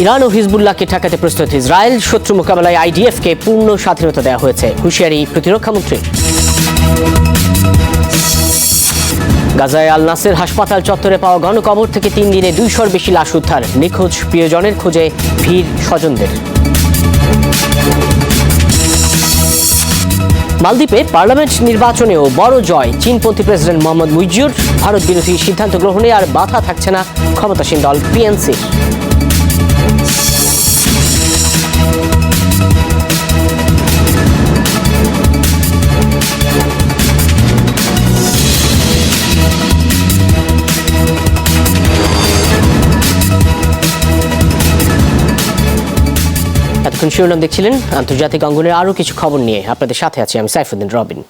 Iran ও হিজবুল্লাহকে ঠেকাতে প্রস্তুত Israel, শত্রু মোকাবেলায় আইডিএফকে পূর্ণ স্বাধীনতা দেওয়া হয়েছে, হুঁশিয়ারি প্রতিরক্ষামন্ত্রী। গাজায় আল নাসের হাসপাতাল চত্বরে পাওয়া গণকবর থেকে 3 দিনে 200-র বেশি লাশ উদ্ধার, নিখোঁজ প্রিয়জনের খোঁজে ভিড় স্বজনদের। মালদ্বীপে পার্লামেন্ট নির্বাচনেও বড় জয় চীনপন্থী প্রেসিডেন্ট মোহাম্মদ মুইজিউর, ভারত বিরোধী সিদ্ধান্ত গ্রহণে আর বাধা থাকছে না ক্ষমতাসীন দল পিএনসির। এতক্ষণ শিরোনাম দেখছিলেন। আন্তর্জাতিক অঙ্গনের আরও কিছু খবর নিয়ে আপনাদের সাথে আছি আমি সাইফুদ্দিন রবিন।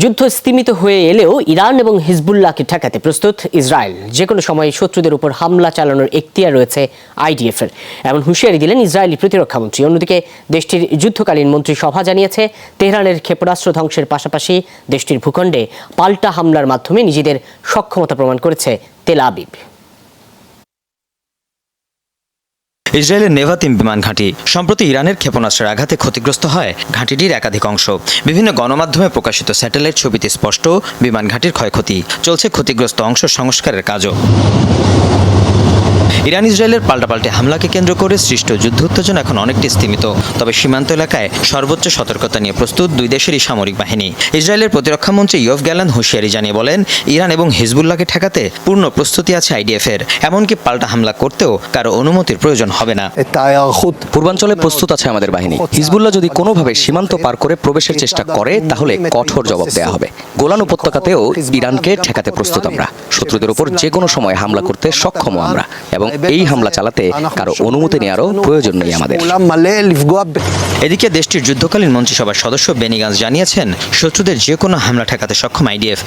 যুদ্ধ স্তিমিত হয়ে এলেও ইরান এবং হিজবুল্লাহকে ঠেকাতে প্রস্তুত ইসরায়েল, যে কোনো সময় শত্রুদের উপর হামলা চালানোর এখতিয়ার রয়েছে আইডিএফের, এমন হুঁশিয়ারি দিলেন ইসরায়েলি প্রতিরক্ষামন্ত্রী। অন্যদিকে দেশটির যুদ্ধকালীন মন্ত্রিসভা জানিয়েছে, তেহরানের ক্ষেপণাস্ত্র ধ্বংসের পাশাপাশি দেশটির ভূখণ্ডে পাল্টা হামলার মাধ্যমে নিজেদের সক্ষমতা প্রমাণ করেছে তেল আবিব। ইসরায়েলের নেভাতিম বিমান ঘাঁটি সম্প্রতি ইরানের ক্ষেপণাস্ত্রের আঘাতে ক্ষতিগ্রস্ত হয় ঘাঁটিটির একাধিক অংশ। বিভিন্ন গণমাধ্যমে প্রকাশিত স্যাটেলাইট ছবিতে স্পষ্ট বিমান ঘাঁটির ক্ষয়ক্ষতি। চলছে ক্ষতিগ্রস্ত অংশ সংস্কারের কাজও। ইরান ইসরায়েলের পাল্টাপাল্টি হামলাকে কেন্দ্র করে সৃষ্ট যুদ্ধ উত্তেজনা এখন অনেকটি স্তিমিত, তবে সীমান্ত এলাকায় সর্বোচ্চ সতর্কতা নিয়ে প্রস্তুত দুই দেশেরই সামরিক বাহিনী। ইসরায়েলের প্রতিরক্ষামন্ত্রী ইয়োভ গ্যালান্ট হুঁশিয়ারি জানিয়ে বলেন, ইরান এবং হিজবুল্লাহকে ঠেকাতে পূর্ণ প্রস্তুতি আছে আইডিএফের, এমনকি পাল্টা হামলা করতেও কারো অনুমতির প্রয়োজন হবে না। পূর্বাঞ্চলে প্রস্তুত আছে আমাদের বাহিনী। হিজবুল্লাহ যদি কোনোভাবে সীমান্ত পার করে প্রবেশের চেষ্টা করে তাহলে কঠোর জবাব দেওয়া হবে। গোলান উপত্যকাতেও ইরানকে ঠেকাতে প্রস্তুত আমরা। শত্রুদের উপর যে কোনো সময় হামলা করতে সক্ষম আমরা, এবং এই হামলা চালাতে কারো অনুমতি নেওয়ারও প্রয়োজন নেই আমাদের। এদিকে দেশটির যুদ্ধকালীন মন্ত্রিসভার সদস্য বেনি গাঞ্জ জানিয়েছেন, শত্রুদের যে কোনো হামলা ঠেকাতে সক্ষম আইডিএফ।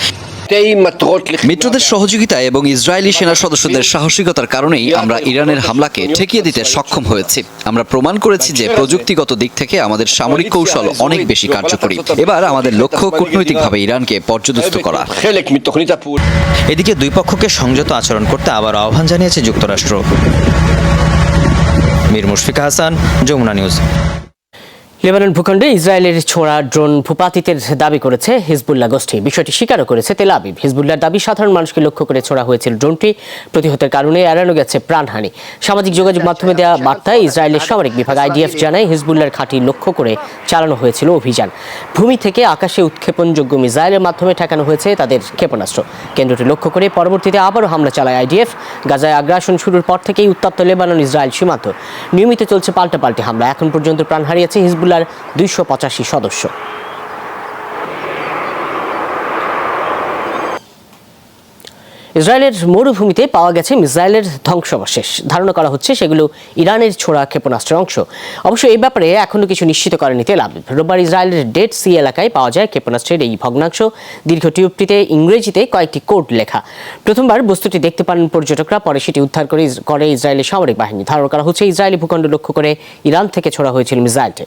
মিত্রদের সহযোগিতা এবং ইসরায়েলি সেনা সদস্যদের সাহসিকতার কারণেই আমরা ইরানের হামলাকে ঠেকিয়ে দিতে সক্ষম হয়েছি। আমরা প্রমাণ করেছি যে প্রযুক্তিগত দিক থেকে আমাদের সামরিক কৌশল অনেক বেশি কার্যকরী। এবার আমাদের লক্ষ্য কূটনৈতিকভাবে ইরানকে পর্যদস্ত করা। এদিকে দুই পক্ষকে সংযত আচরণ করতে আবার আহ্বান জানিয়েছে যুক্তরাষ্ট্র। মীর মুশফিকা হাসান, যমুনা নিউজ। লেবানন ভূখণ্ডে ইসরায়েলের ছোড়া ড্রোন ভূপাতিতের দাবি করেছে হিজবুল্লাহ গোষ্ঠী। বিষয়টি স্বীকারও করেছে তেল আবিব। হিজবুল্লাহর দাবি, সাধারণ মানুষকে লক্ষ্য করে ছোড়া হয়েছিল ড্রোনটি, প্রতিহতের কারণে এড়ানো গেছে প্রাণহানি। সামাজিক যোগাযোগ মাধ্যমে দেওয়া বার্তায় ইসরায়েলের সামরিক বিভাগ আইডিএফ জানায়, হিজবুল্লাহর ঘাঁটি লক্ষ্য করে চালানো হয়েছিল অভিযান। ভূমি থেকে আকাশে উৎক্ষেপণযোগ্য মিসাইলের মাধ্যমে ঠেকানো হয়েছে তাদের ক্ষেপণাস্ত্র। কেন্দ্রটি লক্ষ্য করে পরবর্তীতে আবারও হামলা চালায় আইডিএফ। গাজায় আগ্রাসন শুরুর পর থেকেই উত্তপ্ত লেবানন ইসরায়েল সীমান্ত। নিয়মিত চলছে পাল্টাপাল্টি হামলা। এখন পর্যন্ত প্রাণ হারিয়েছে হিজবুল্লাহর 285 সদস্য। ইসরায়েলের মরুভূমিতে পাওয়া গেছে মিসাইলের ধ্বংসাবশেষ। ধারণা করা হচ্ছে সেগুলো ইরানের ছোড়া ক্ষেপণাস্ত্রের অংশ। অবশ্য এই ব্যাপারে এখনও কিছু নিশ্চিত করেনি তেল আবিব। রোববার ইসরায়েলের ডেড সি এলাকায় পাওয়া যায় ক্ষেপণাস্ত্রের এই ভগ্নাংশ। দীর্ঘ টিউবটিতে ইংরেজিতে কয়েকটি কোড লেখা। প্রথমবার বস্তুটি দেখতে পান পর্যটকরা, পরে সেটি উদ্ধার করে ইসরায়েলের সামরিক বাহিনী। ধারণা করা হচ্ছে ইসরায়েলি ভূখণ্ড লক্ষ্য করে ইরান থেকে ছোড়া হয়েছিল মিসাইলটি।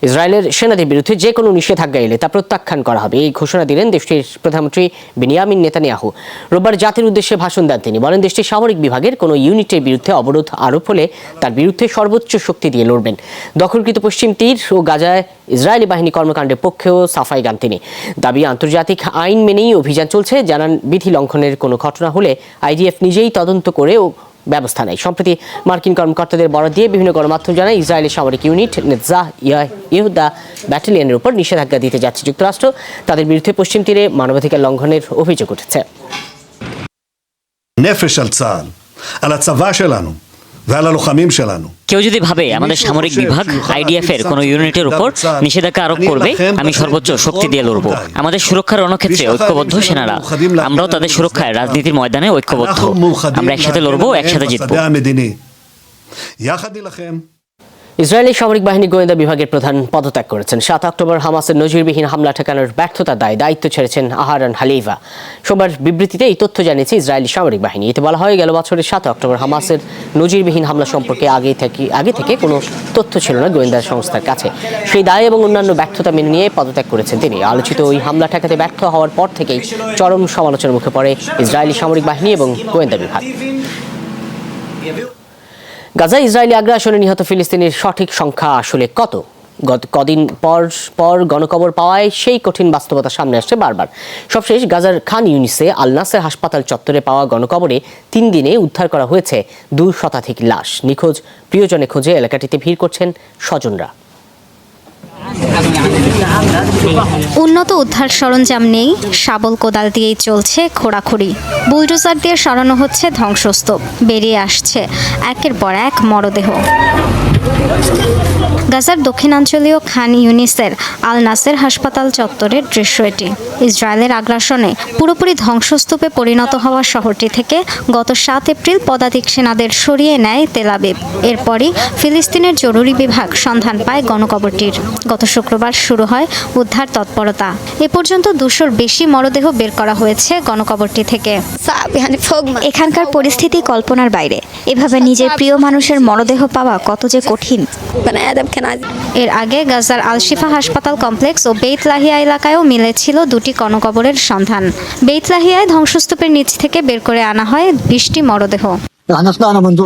ইসরায়েলের সেনাদের বিরুদ্ধে যে কোনো নিষেধাজ্ঞা এলে তা প্রত্যাখ্যান করা হবে, এই ঘোষণা দিলেন দেশটির প্রধানমন্ত্রী বেনিয়ামিন নেতানিয়াহু। রোববার জাতির উদ্দেশ্যে ভাষণ দেন তিনি। বলেন, দেশটির সামরিক বিভাগের কোনো ইউনিটের বিরুদ্ধে অবরোধ আরোপ হলে তার বিরুদ্ধে সর্বোচ্চ শক্তি দিয়ে লড়বেন। দখলকৃত পশ্চিম তীর ও গাজায় ইসরায়েলি বাহিনী কর্মকাণ্ডের পক্ষেও সাফাই গান তিনি। দাবি, আন্তর্জাতিক আইন মেনেই অভিযান চলছে। জানান, বিধি লঙ্ঘনের কোনো ঘটনা হলে আইডিএফ নিজেই তদন্ত করে ব্যবস্থা নেয়। সম্প্রতি মার্কিন কর্মকর্তাদের বরাত দিয়ে বিভিন্ন গণমাধ্যম জানায়, ইসরায়েলি সামরিক ইউনিট নেতজাহ ইহুদা ব্যাটালিয়নের উপর নিষেধাজ্ঞা দিতে যাচ্ছে যুক্তরাষ্ট্র। তাদের বিরুদ্ধে পশ্চিম তীরে মানবাধিকার লঙ্ঘনের অভিযোগ উঠেছে। কেউ যদি ভাবে আমাদের সামরিক বিভাগ আইডিএফ এর কোনো ইউনিটের উপর নিষেধাজ্ঞা আরোপ করবে, আমি সর্বোচ্চ শক্তি দিয়ে লড়ব। আমাদের সুরক্ষার রণক্ষেত্রে ঐক্যবদ্ধ সেনারা, আমরাও তাদের সুরক্ষায় রাজনীতির ময়দানে ঐক্যবদ্ধ। আমরা একসাথে লড়বো, একসাথে জিতবো। ইসরায়েলি সামরিক বাহিনী গোয়েন্দা বিভাগের প্রধান পদত্যাগ করেছেন। 7 অক্টোবর হামাসের নজিরবিহীন হামলা ঠেকানোর ব্যর্থতার দায় দায়িত্ব ছেড়েছেন আহারান হালিভা। সোমবার বিবৃতিতে এই তথ্য জানিয়েছে ইসরায়েলি সামরিক বাহিনী। এতে বলা হয়, গেল বছরের 7 অক্টোবর হামাসের নজিরবিহীন হামলা সম্পর্কে আগে থেকে কোনো তথ্য ছিল না গোয়েন্দা সংস্থার কাছে। সেই দায় এবং অন্যান্য ব্যর্থতা মেনে নিয়ে পদত্যাগ করেছেন তিনি। আলোচিত ওই হামলা ঠেকাতে ব্যর্থ হওয়ার পর থেকেই চরম সমালোচনার মুখে পড়ে ইসরায়েলি সামরিক বাহিনী এবং গোয়েন্দা বিভাগ। গাজায় ইসরায়েলি আগ্রাসনে নিহত ফিলিস্তিনির সঠিক সংখ্যা আসলে কত? কদিন পর গণকবর পাওয়ায় সেই কঠিন বাস্তবতা সামনে আসছে বারবার। সবশেষ গাজার খান ইউনিসে আল নাসের হাসপাতাল চত্বরে পাওয়া গণকবরে 3 দিনে উদ্ধার করা হয়েছে 2 শতাধিক লাশ। নিখোঁজ প্রিয়জনে খোঁজে এলাকাটিতে ভিড় করছেন স্বজনরা। উন্নত উদ্ধার সরঞ্জাম নেই, শাবল কোদাল দিয়েই চলছে খোঁড়াখুড়ি। বুলডোজার দিয়ে সরানো হচ্ছে ধ্বংসস্তূপ। বেরিয়ে আসছে একের পর এক মরদেহ। গাজার দক্ষিণাঞ্চলীয় খান ইউনিসের আল নাসের হাসপাতাল চত্বরের দৃশ্য এটি। ইসরায়েলের আগ্রাসনে পুরোপুরি ধ্বংসস্তূপে পরিণত হওয়া শহরটি থেকে গত 7 এপ্রিল পদাতিক সেনাদের সরিয়ে নেয় তেল আবিব। এরপরই ফিলিস্তিনের জরুরি বিভাগ সন্ধান পায় গণকবরটির। গত শুক্রবার শুরু হয় উদ্ধার তৎপরতা। এ পর্যন্ত 200-র বেশি মরদেহ বের করা হয়েছে গণকবরটি থেকে। এখানকার পরিস্থিতি কল্পনার বাইরে। এভাবে নিজের প্রিয় মানুষের মরদেহ পাওয়া কত যে কঠিন। এর আগে গাজার আল শিফা হাসপাতাল কমপ্লেক্স ও বেইত লাহিয়া এলাকায়ও মিলেছিল 2টি গণকবরের সন্ধান। বেইত লাহিয়ায় ধ্বংসস্তূপের নিচ থেকে বের করে আনা হয় 20টি মরদেহ।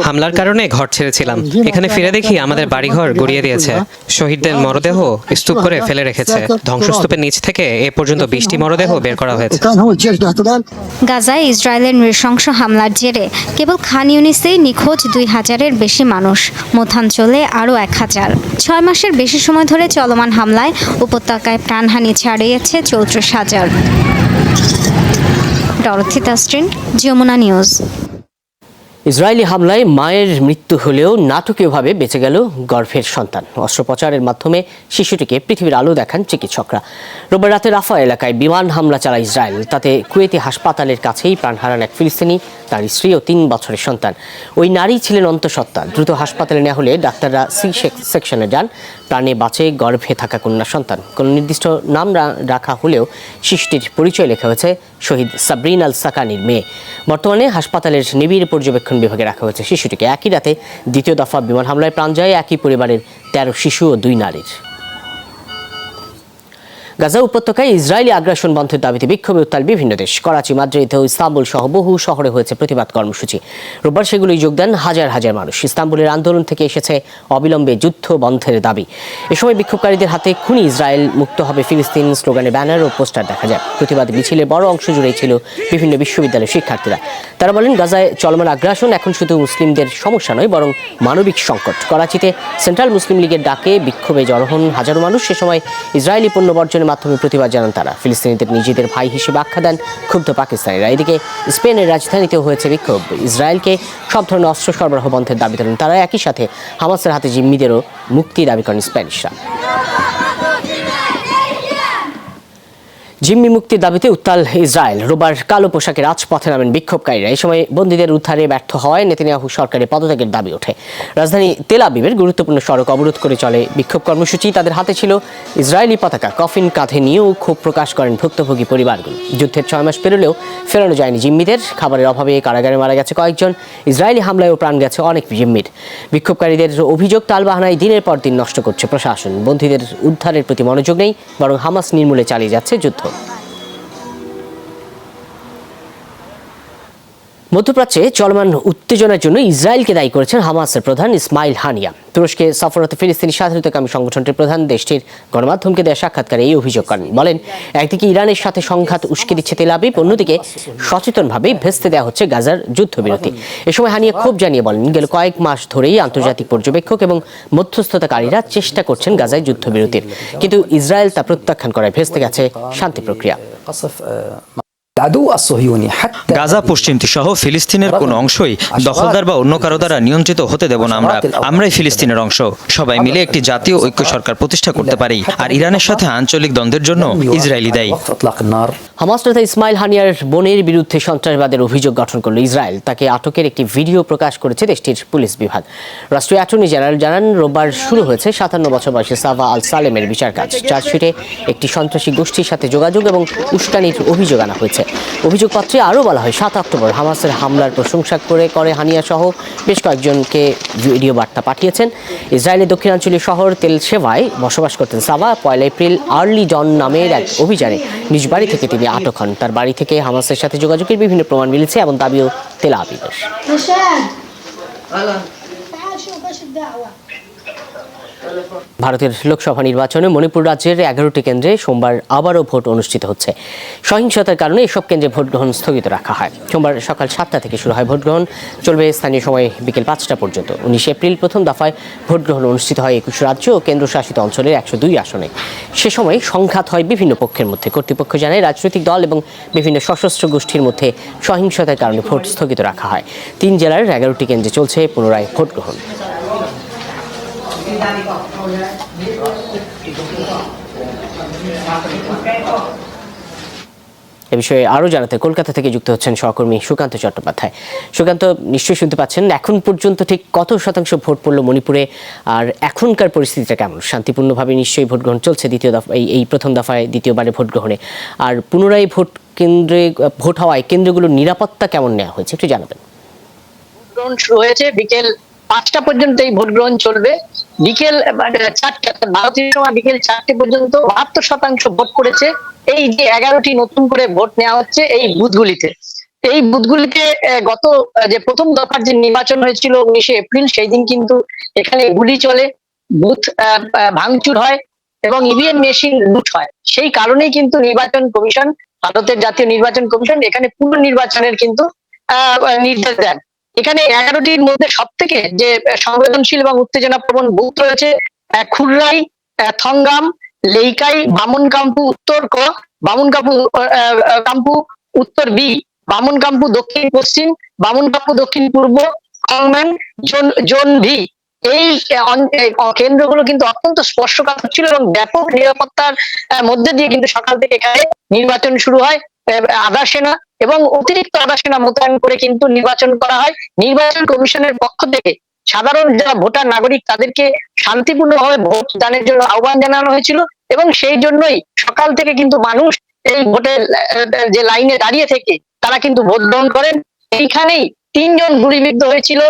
হামলার কারণে ঘর ছেড়েছিলাম। এখানে ফিরে দেখি আমাদের বাড়িঘর গড়িয়ে দিয়েছে। শহীদদের মরদেহ স্তূপ করে ফেলে রেখেছে। ধ্বংসস্তূপের নিচ থেকে এ পর্যন্ত 20টি মরদেহ বের করা হয়েছে। গাজায় ইসরায়েলের নৃশংস হামলার জেরে কেবল খান ইউনিসেই নিখোঁজ 2000-এর বেশি মানুষ। মধ্যাঞ্চলে আরও 1000। 6 মাসের বেশি সময় ধরে চলমান হামলায় উপত্যকায় প্রাণহানি ছাড়িয়েছে 34,000। Dorothy Tasrin, Jamuna news. Israeli হামলায় মায়ের মৃত্যু হলেও নাটকীয়ভাবে বেঁচে গেল গর্ভের সন্তান। অস্ত্রোপচারের মাধ্যমে শিশুটিকে পৃথিবীর আলো দেখান চিকিৎসকরা। রোববার রাতে রাফা এলাকায় বিমান হামলা চালায় ইসরায়েল। তাতে কুয়েতি হাসপাতালের কাছেই প্রাণ হারান এক ফিলিস্তিনি, তার স্ত্রী ও 3 বছরের সন্তান। ওই নারী ছিলেন অন্তঃসত্ত্বা। দ্রুত হাসপাতালে নেওয়া হলে ডাক্তাররা সি সেকশনে যান। প্রাণে বাঁচে গর্ভে থাকা কন্যা সন্তান। কোনো নির্দিষ্ট নাম রাখা হলেও শিশুটির পরিচয় লেখা হয়েছে শহীদ সাবরিন আল সাকানির মেয়ে। বর্তমানে হাসপাতালের নিবিড় পর্যবেক্ষণ বিভাগে রাখা হয়েছে শিশুটিকে। একই রাতে দ্বিতীয় দফা বিমান হামলায় প্রাণ যায় একই পরিবারের 13 শিশু ও 2 নারীর। গাজা উপত্যকায় ইসরায়েলি আগ্রাসন বন্ধের দাবিতে বিক্ষোভে উত্তাল বিভিন্ন দেশ। করাচি, মাদ্রিদ ও ইস্তাম্বুল সহ বহু শহরে হয়েছে প্রতিবাদ কর্মসূচি। রোববার সেগুলোই যোগ দেন হাজার হাজার মানুষ। ইস্তাম্বুলের আন্দোলন থেকে এসেছে অবিলম্বে যুদ্ধ বন্ধের দাবি। এ সময় বিক্ষোভকারীদের হাতে খুনি ইসরায়েল মুক্ত হবে ফিলিস্তিন স্লোগানে ব্যানার ও পোস্টার দেখা যায়। প্রতিবাদ মিছিলের বড় অংশ জুড়েই ছিল বিভিন্ন বিশ্ববিদ্যালয়ের শিক্ষার্থীরা। তারা বলেন, গাজায় চলমান আগ্রাসন এখন শুধু মুসলিমদের সমস্যা নয়, বরং মানবিক সংকট। করাচিতে সেন্ট্রাল মুসলিম লীগের ডাকে বিক্ষোভে জড়ো হন হাজারো মানুষ। সে সময় ইসরায়েলি পণ্য বর্জনের মাধ্যমে প্রতিবাদ জানান তারা। ফিলিস্তিনিদের নিজেদের ভাই হিসেবে আখ্যা দেন ক্ষুব্ধ পাকিস্তানিরা। এদিকে স্পেনের রাজধানীতেও হয়েছে বিক্ষোভ। ইসরায়েলকে সব ধরনের অস্ত্র সরবরাহ বন্ধের দাবি তোলেন তারা। একই সাথে হামাসের হাতে জিম্মিদেরও মুক্তি দাবি করেন স্প্যানিশরা। জিম্মি মুক্তির দাবিতে উত্তাল ইসরায়েল। রোববার কালো পোশাকে রাজপথে নামেন বিক্ষোভকারীরা। এই সময় বন্দীদের উদ্ধারে ব্যর্থ হওয়ায় নেতানিয়াহু সরকারের পদত্যাগের দাবি ওঠে। রাজধানী তেল আবিবের গুরুত্বপূর্ণ সড়ক অবরোধ করে চলে বিক্ষোভ কর্মসূচি। তাদের হাতে ছিল ইসরায়েলি পতাকা। কফিন কাঁধে নিয়েও ক্ষোভ প্রকাশ করেন ভুক্তভোগী পরিবারগুলো। যুদ্ধের 6 মাস পেরোলেও ফেরানো যায়নি জিম্মিদের। খাবারের অভাবে কারাগারে মারা গেছে কয়েকজন। ইসরায়েলি হামলায়ও প্রাণ গেছে অনেক জিম্মির। বিক্ষোভকারীদের অভিযোগ, টালবাহানায় দিনের পর দিন নষ্ট করছে প্রশাসন। বন্দীদের উদ্ধারের প্রতি মনোযোগ নেই, বরং হামাস নির্মূলে চালিয়ে যাচ্ছে যুদ্ধ। মধ্যপ্রাচ্যে চলমান উত্তেজনার জন্য ইসরায়েলকে দায়ী করেছেন হামাসের প্রধান ইসমাইল হানিয়া। তুরস্কে সফররত ফিলিস্তিনি স্বাধীনতাকামী সংগঠনটির প্রধান দেশটির গণমাধ্যমকে দেওয়া সাক্ষাৎকারে এই অভিযোগ করেন। বলেন, একদিকে ইরানের সাথে সংঘাত উস্কে দিচ্ছে তেল আবিব, অন্যদিকে সচেতনভাবেই ভেস্তে দেওয়া হচ্ছে গাজার যুদ্ধবিরতি। এ সময় হানিয়া ক্ষোভ জানিয়ে বলেন, গেল কয়েক মাস ধরেই আন্তর্জাতিক পর্যবেক্ষক এবং মধ্যস্থতাকারীরা চেষ্টা করছেন গাজায় যুদ্ধবিরতির, কিন্তু ইসরায়েল তা প্রত্যাখ্যান করায় ভেস্তে গেছে শান্তি প্রক্রিয়া। গাজা পশ্চিমটি সহ ফিলিস্তিনের কোনো অংশই দখলদার বা অন্য কারো দ্বারা নিয়ন্ত্রিত হতে দেব না আমরা। আমরাই ফিলিস্তিনের অংশ। সবাই মিলে একটি জাতীয় ঐক্য সরকার প্রতিষ্ঠা করতে পারি। আর ইরানের সাথে আঞ্চলিক দ্বন্দ্বের জন্য ইসরায়েলি দায়ী। হামাস নেতা ইসমাইল হানিয়ার বোনের বিরুদ্ধে সন্ত্রাসবাদের অভিযোগ গঠন করল ইসরায়েল। তাকে আটকের একটি ভিডিও প্রকাশ করেছে দেশটির পুলিশ বিভাগ। রাষ্ট্রীয় অ্যাটর্নি জেনারেল জানান, রোববার শুরু হয়েছে 57 বছর বয়সী সাভা আল সালেমের বিচার কাজ। চার্জশিটে একটি সন্ত্রাসী গোষ্ঠীর সাথে যোগাযোগ এবং উস্কানির অভিযোগ আনা হয়েছে। অভিযোগপত্রে আরও বলা হয়, 7 অক্টোবর হামাসের হামলার প্রশংসা করে হানিয়া সহ বেশ কয়েকজনকে ভিডিও বার্তা পাঠিয়েছেন। ইসরায়েলের দক্ষিণাঞ্চলীয় শহর তেল শেভায় বসবাস করতেন সাভা। 1 এপ্রিল আর্লি জন নামের এক অভিযানে নিজ বাড়ি থেকে তিনি আটক হন। তার বাড়ি থেকে হামাসের সাথে যোগাযোগের বিভিন্ন প্রমাণ মিলেছে এমন দাবিও তেল আবিবের। ভারতের লোকসভা নির্বাচনে মণিপুর রাজ্যের 11টি কেন্দ্রে সোমবার আবারও ভোট অনুষ্ঠিত হচ্ছে। সহিংসতার কারণে এসব কেন্দ্রে ভোট গ্রহণ স্থগিত রাখা হয়। সোমবার সকাল 7টা থেকে শুরু হয় ভোট গ্রহণ, চলবে স্থানীয় সময় বিকেল 5টা পর্যন্ত। 19 এপ্রিল প্রথম দফায় ভোট গ্রহণ অনুষ্ঠিত হয় 21 রাজ্য ও কেন্দ্রশাসিত অঞ্চলের 102 আসনে। সে সময় সংঘাত হয় বিভিন্ন পক্ষের মধ্যে। কর্তৃপক্ষ জানায়, রাজনৈতিক দল এবং বিভিন্ন সশস্ত্র গোষ্ঠীর মধ্যে সহিংসতার কারণে ভোট স্থগিত রাখা হয়। 3 জেলার 11টি কেন্দ্রে চলছে পুনরায় ভোট গ্রহণ। এ বিষয়ে আরও জানাতে কলকাতা থেকে যুক্ত হচ্ছেন সহকর্মী সুকান্ত চট্টোপাধ্যায়। সুকান্ত, নিশ্চয়ই শুনতে পাচ্ছেন, এখন পর্যন্ত ঠিক কত শতাংশ ভোট পড়ল মণিপুরে, আর এখনকার পরিস্থিতিটা কেমন? শান্তিপূর্ণভাবে নিশ্চয়ই ভোট গ্রহণ চলছে দ্বিতীয় দফা, এই প্রথম দফায় দ্বিতীয়বারে ভোট গ্রহণে, আর পুনরায় ভোট কেন্দ্রে ভোট হওয়ায় কেন্দ্রগুলোর নিরাপত্তা কেমন নেওয়া হয়েছে একটু জানাবেন। গ্রহণ শুরু হয়েছে বিকেল 5টা পর্যন্ত এই ভোট গ্রহণ চলবে। বিকেল 4টা ভারতীয় সময় বিকেল 4টে পর্যন্ত 72% ভোট করেছে। এই যে 11টি নতুন করে ভোট নেওয়া হচ্ছে এই বুথগুলিতে, এই বুথগুলিতে গত যে প্রথম দফার যে নির্বাচন হয়েছিল 19 এপ্রিল, সেই দিন কিন্তু এখানে গুলি চলে, বুথ ভাঙচুর হয় এবং ইভিএম মেশিন লুট হয়। সেই কারণেই কিন্তু নির্বাচন কমিশন, ভারতের জাতীয় নির্বাচন কমিশন এখানে পুনর্নির্বাচনের কিন্তু নির্দেশ দেন। এখানে 11টির মধ্যে সব থেকে যে সংবেদনশীল এবং উত্তেজনা প্রবণ বুথ রয়েছে খুররাই, থংগাম, লেইকাই, বামনকাম্পু উত্তর ক, বামনকাম্পু উত্তর বি, বামনকাম্পু দক্ষিণ পশ্চিম, বামনকাম্পু দক্ষিণ পূর্ব, খংম্যান জোন ভি। এই কেন্দ্রগুলো কিন্তু অত্যন্ত স্পর্শকাতর ছিল এবং ব্যাপক নিরাপত্তার মধ্যে দিয়ে কিন্তু সকাল থেকে এখানে নির্বাচন শুরু হয়। আধা সেনা এবং অতিরিক্ত আধা সেনা মোতায়েন করে কিন্তু নির্বাচন করা হয়। নির্বাচন কমিশনের পক্ষ থেকে সাধারণ যারা ভোটার নাগরিক তাদেরকে শান্তিপূর্ণভাবে ভোট দানের জন্য আহ্বান জানানো হয়েছিল এবং সেই জন্যই সকাল থেকে কিন্তু মানুষ এই ভোটের যে লাইনে দাঁড়িয়ে থেকে তারা কিন্তু ভোট গ্রহণ করেন। এইখানেই 3 জন গুলিবিদ্ধ হয়েছিল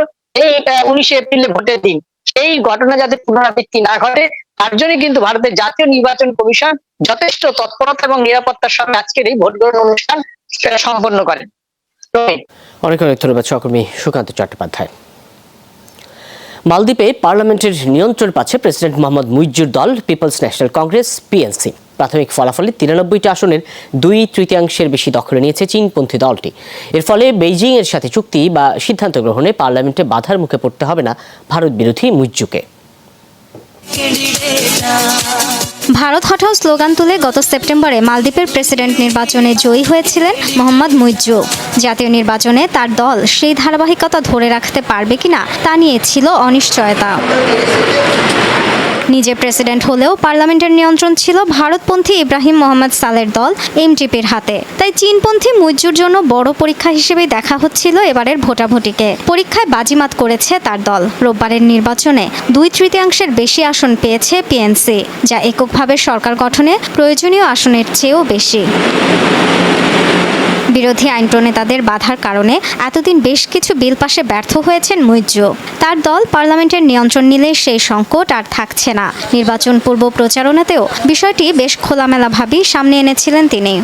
এই 19 এপ্রিলে ভোটের দিন। সেই ঘটনা যাতে পুনরাবৃত্তি না ঘটে তার জন্য কিন্তু ভারতের জাতীয় নির্বাচন কমিশন যথেষ্ট তৎপরতা এবং নিরাপত্তার সঙ্গে আজকের এই ভোট গ্রহণ অনুষ্ঠান সম্পন্ন করেন। অনেক অনেক ধন্যবাদ সহকর্মী সুকান্ত চট্টোপাধ্যায়। মালদ্বীপে পার্লামেন্টের নিয়ন্ত্রণ পাচ্ছে প্রেসিডেন্ট মোহাম্মদ মুইজ্জুর দল পিপলস ন্যাশনাল কংগ্রেস পিএনসি। প্রাথমিক ফলাফলে 93টি আসনের 2/3 বেশি দখলে নিয়েছে চীনপন্থী দলটি। এর ফলে বেইজিং এর সাথে চুক্তি বা সিদ্ধান্ত গ্রহণে পার্লামেন্টে বাধার মুখে পড়তে হবে না ভারত বিরোধী মুইজ্জুকে। ভারত হটাও স্লোগান তুলে গত সেপ্টেম্বরে মালদ্বীপের প্রেসিডেন্ট নির্বাচনে জয়ী হয়েছিলেন মোহাম্মদ মুইজ্জু। জাতীয় নির্বাচনে তার দল সেই ধারাবাহিকতা ধরে রাখতে পারবে কিনা তা নিয়ে ছিল অনিশ্চয়তা। নিজে প্রেসিডেন্ট হলেও পার্লামেন্টের নিয়ন্ত্রণ ছিল ভারতপন্থী ইব্রাহিম মোহাম্মদ সালের দল এমটিপির হাতে। তাই চীনপন্থী মুইজ্জুর জন্য বড় পরীক্ষা হিসেবেই দেখা হচ্ছিল এবারের ভোটাভুটিকে। পরীক্ষায় বাজিমাত করেছে তার দল। রোববারের নির্বাচনে 2/3 বেশি আসন পেয়েছে পিএনসি, যা এককভাবে সরকার গঠনে প্রয়োজনীয় আসনের চেয়েও বেশি। বিরোধী আইন প্রণেতাদের বাধার কারণে এতদিন বেশ কিছু বিল পাশে ব্যর্থ হয়েছেন মুইজ্জু। তার দল পার্লামেন্টের নিয়ন্ত্রণ নিলে সেই সংকট আর থাকছে না। নির্বাচন পূর্ব প্রচারণাতেও বিষয়টি বেশ খোলামেলাভাবেই সামনে এনেছিলেন তিনি।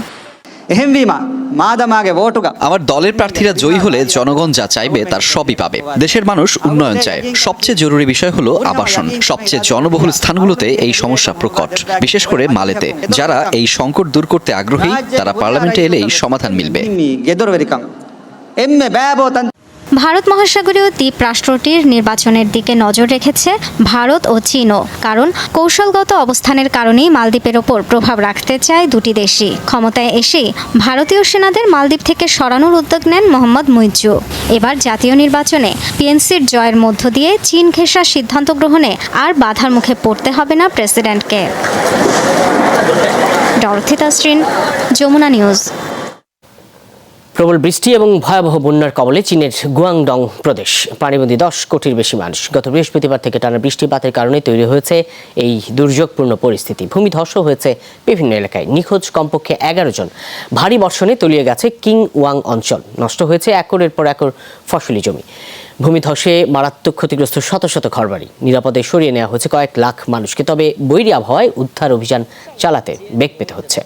আমার দলের প্রার্থীরা জয়ী হলে জনগণ যা চাইবে তার সবই পাবে। দেশের মানুষ উন্নয়ন চায়। সবচেয়ে জরুরি বিষয় হলো আবাসন। সবচেয়ে জনবহুল স্থানগুলোতে এই সমস্যা প্রকট, বিশেষ করে মালেতে। যারা এই সংকট দূর করতে আগ্রহী তারা পার্লামেন্টে এলেই সমাধান মিলবে। ভারত মহাসাগরীয় দ্বীপ রাষ্ট্রটির নির্বাচনের দিকে নজর রেখেছে ভারত ও চীনও, কারণ কৌশলগত অবস্থানের কারণেই মালদ্বীপের ওপর প্রভাব রাখতে চায় দুটি দেশই। ক্ষমতায় এসেই ভারতীয় সেনাদের মালদ্বীপ থেকে সরানোর উদ্যোগ নেন মোহাম্মদ মুইজ্জু। এবার জাতীয় নির্বাচনে পিএনসির জয়ের মধ্য দিয়ে চীন ঘেঁষা সিদ্ধান্ত গ্রহণে আর বাধার মুখে পড়তে হবে না প্রেসিডেন্টকে। ডরথি তাসরিন, যমুনা নিউজ। প্রবল বৃষ্টি এবং ভয়াবহ বন্যার কবলে চীনের গুয়াংডং প্রদেশ। পানিবন্দী 10 কোটির বেশি মানুষ। গত বৃহস্পতিবার থেকে টানা বৃষ্টিপাতের কারণে তৈরি হয়েছে এই দুর্যোগপূর্ণ পরিস্থিতি। ভূমিধস হয়েছে বিভিন্ন এলাকায়, নিখোঁজ কমপক্ষে 11 জন। ভারী বর্ষণে তলিয়ে গেছে কিং ওয়াং অঞ্চল, নষ্ট হয়েছে একরের পর একর ফসলি জমি। ভূমিধসে মারাত্মক ক্ষতিগ্রস্ত শত শত ঘরবাড়ি। নিরাপদে সরিয়ে নেওয়া হয়েছে কয়েক লাখ মানুষকে। তবে বৈরী আবহাওয়ায় উদ্ধার অভিযান চালাতে বেগ পেতে হচ্ছে।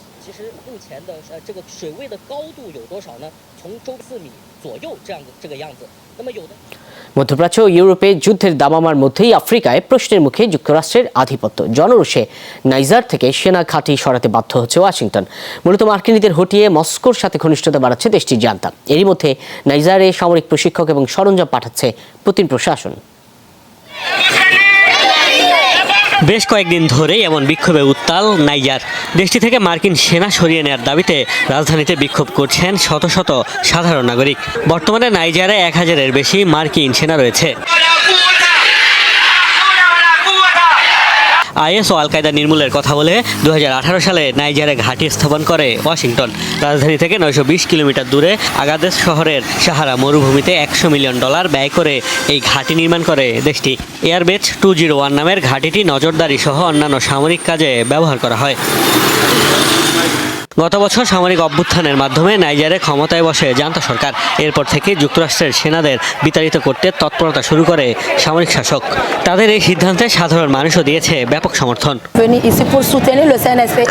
মধ্যপ্রাচ্য ও ইউরোপে যুদ্ধের দামামার মধ্যেই আফ্রিকায় প্রশ্নের মুখে যুক্তরাষ্ট্রের আধিপত্য। জনরোষে নাইজার থেকে সেনা ঘাঁটি সরাতে বাধ্য হচ্ছে ওয়াশিংটন। মূলত মার্কিনীদের হটিয়ে মস্কোর সাথে ঘনিষ্ঠতা বাড়াচ্ছে দেশটির জান্তা। এরই মধ্যে নাইজারে সামরিক প্রশিক্ষক এবং সরঞ্জাম পাঠাচ্ছে পুতিন প্রশাসন। বেশ কয়েকদিন ধরেই এমন বিক্ষোভে উত্তাল নাইজার। দেশটি থেকে মার্কিন সেনা সরিয়ে নেওয়ার দাবিতে রাজধানীতে বিক্ষোভ করছেন শত শত সাধারণ নাগরিক। বর্তমানে নাইজারে 1000-এর বেশি মার্কিন সেনা রয়েছে। আইএস ও আল কায়দা নির্মূলের কথা বলে 2018 সালে নাইজারে ঘাঁটি স্থাপন করে ওয়াশিংটন। রাজধানী থেকে 920 কিলোমিটার দূরে আগাদেস শহরের সাহারা মরুভূমিতে $100 মিলিয়ন ব্যয় করে এই ঘাঁটি নির্মাণ করে দেশটি। এয়ারবেস 201 নামের ঘাঁটিটি নজরদারি সহ অন্যান্য সামরিক কাজে ব্যবহার করা হয়। গত বছর সামরিক অভ্যুত্থানের মাধ্যমে নাইজারে ক্ষমতায় বসে জান্তা সরকার। এরপর থেকে যুক্তরাষ্ট্রের সেনাদের বিতাড়িত করতে তৎপরতা শুরু করে সামরিক শাসক। তাদের এই সিদ্ধান্তে সাধারণ মানুষও দিয়েছে ব্যাপক সমর্থন।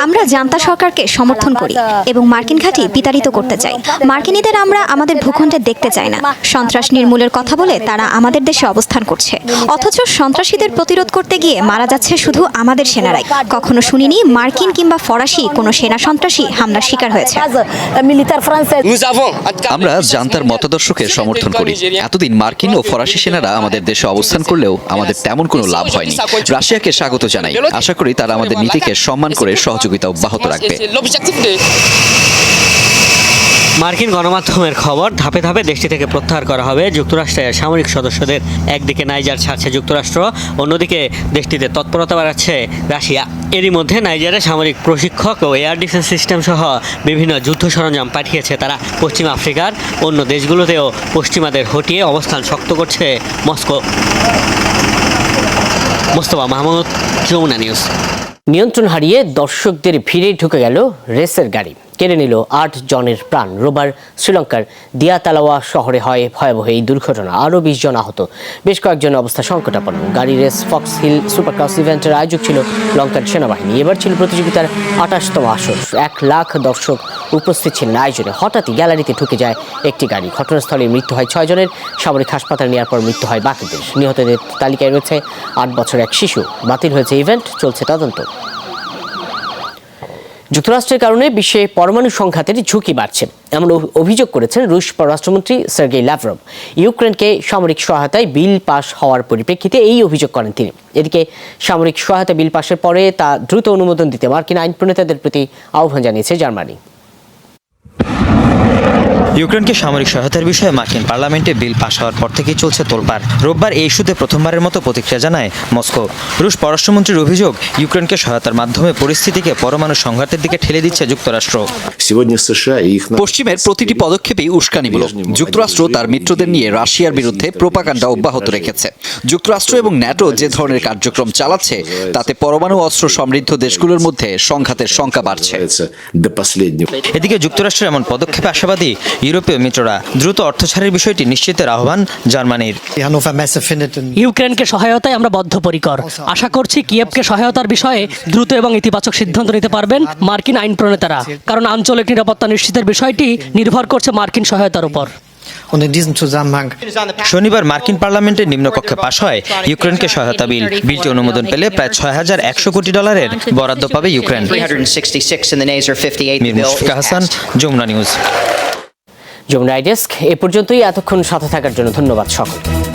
আমরা জান্তা সরকারকে সমর্থন করি এবং মার্কিন ঘাঁটি বিতাড়িত করতে চাই। মার্কিনীদের আমরা আমাদের ভূখণ্ডে দেখতে চাই না। সন্ত্রাস নির্মূলের কথা বলে তারা আমাদের দেশে অবস্থান করছে, অথচ সন্ত্রাসীদের প্রতিরোধ করতে গিয়ে মারা যাচ্ছে শুধু আমাদের সেনারাই। কখনো শুনিনি মার্কিন কিংবা ফরাসি কোনো সেনা সন্ত্রাসী হামলার শিকার হয়েছে। আমরা জান্তার মতাদর্শকে সমর্থন করি। এতদিন মার্কিন ও ফরাসি সেনারা আমাদের দেশে অবস্থান করলেও আমাদের তেমন কোনো লাভ হয়নি। রাশিয়াকে স্বাগত জানাই। আশা করি তারা আমাদের নীতিকে সম্মান করে সহযোগিতা অব্যাহত রাখবে। মার্কিন গণমাধ্যমের খবর, ধাপে ধাপে দেশটি থেকে প্রত্যাহার করা হবে যুক্তরাষ্ট্রের সামরিক সদস্যদের। একদিকে নাইজার ছাড়ছে যুক্তরাষ্ট্র, অন্যদিকে দেশটিতে তৎপরতা বাড়াচ্ছে রাশিয়া। এরই মধ্যে নাইজারে সামরিক প্রশিক্ষক ও এয়ার ডিফেন্স সিস্টেম সহ বিভিন্ন যুদ্ধ সরঞ্জাম পাঠিয়েছে তারা। পশ্চিম আফ্রিকার অন্য দেশগুলোতেও পশ্চিমাদের হটিয়ে অবস্থান শক্ত করছে মস্কো। মোস্তফা মাহমুদ, যমুনা নিউজ। নিয়ন্ত্রণ হারিয়ে দর্শকদের ভিড়ে ঢুকে গেল রেসের গাড়ি, কেড়ে নিল 8 জনের প্রাণ। রোববার শ্রীলঙ্কার দিয়াতালাওয়া শহরে হয় ভয়াবহ এই দুর্ঘটনা। আরও 20 জন আহত, বেশ কয়েকজনের অবস্থা সংকটাপন্ন। গাড়ি রেস ফক্স হিল সুপারক্রস ইভেন্টের আয়োজক ছিল লঙ্কার সেনাবাহিনী। এবার ছিল প্রতিযোগিতার 28তম আসর। 1 লাখ দর্শক উপস্থিত ছিলেন আয়োজনে। হঠাৎই গ্যালারিতে ঢুকে যায় একটি গাড়ি। ঘটনাস্থলে মৃত্যু হয় 6 জনের। সামরিক হাসপাতালে নেওয়ার পর মৃত্যু হয় বাকিদের। নিহতদের তালিকায় রয়েছে 8 বছর এক শিশু। বাতিল হয়েছে ইভেন্ট, চলছে তদন্ত। যুক্তরাষ্ট্রের কারণে বিশ্বে পরমাণু সংঘাতের ঝুঁকি বাড়ছে, এমন অভিযোগ করেছেন রুশ পররাষ্ট্রমন্ত্রী সার্গেই লাভরভ। ইউক্রেনকে সামরিক সহায়তায় বিল পাস হওয়ার পরিপ্রেক্ষিতে এই অভিযোগ করেন তিনি। এদিকে সামরিক সহায়তা বিল পাশের পরে তা দ্রুত অনুমোদন দিতে মার্কিন আইন প্রণেতাদের প্রতি আহ্বান জানিয়েছে জার্মানি। ইউক্রেনকে সামরিক সহায়তার বিষয়ে মার্কিন পার্লামেন্টে বিল পাস হওয়ার পর থেকেই চলছে তোলপাড়। রোববার এই ইস্যুতে প্রথমবারের মতো প্রতিক্রিয়া জানায় মস্কো। রুশ পররাষ্ট্রমন্ত্রীর অভিযোগ, ইউক্রেনকে সহায়তার মাধ্যমে পরিস্থিতিকে পরমাণু সংঘাতের দিকে ঠেলে দিচ্ছে যুক্তরাষ্ট্র। পশ্চিমের প্রতিটি পদক্ষেপই উস্কানিমূলক। যুক্তরাষ্ট্র তার মিত্রদের নিয়ে রাশিয়ার বিরুদ্ধে প্রোপাগান্ডা অব্যাহত রেখেছে। যুক্তরাষ্ট্র এবং ন্যাটো যে ধরনের কার্যক্রম চালাচ্ছে তাতে পরমাণু অস্ত্র সমৃদ্ধ দেশগুলোর মধ্যে সংঘাতের শঙ্কা বাড়ছে। এদিকে যুক্তরাষ্ট্রের এমন পদক্ষেপে আশাবাদী ইউরোপীয় মিত্ররা। দ্রুত অর্থ ছাড়ের বিষয়টি নিশ্চিতের আহ্বান জার্মানির। ইউক্রেনকে সহায়তায় আমরা বদ্ধপরিকর। আশা করছি কিয়েভকে সহায়তার বিষয়ে দ্রুত এবং ইতিবাচক সিদ্ধান্ত নিতে পারবেন মার্কিন আইন প্রণেতারা, কারণ আঞ্চলিক নিরাপত্তা নিশ্চিতের বিষয়টি নির্ভর করছে মার্কিন সহায়তার উপর। শনিবার মার্কিন পার্লামেন্টের নিম্নকক্ষে পাশ হয় ইউক্রেনকে সহায়তা বিল। বিলটি অনুমোদন পেলে প্রায় $6100 কোটি বরাদ্দ পাবে Ukraine. Mir Mushfika Hasan, Jamuna news. Jamuna desk এ পর্যন্তই। এতক্ষণ সাথে থাকার জন্য ধন্যবাদ সকলকে।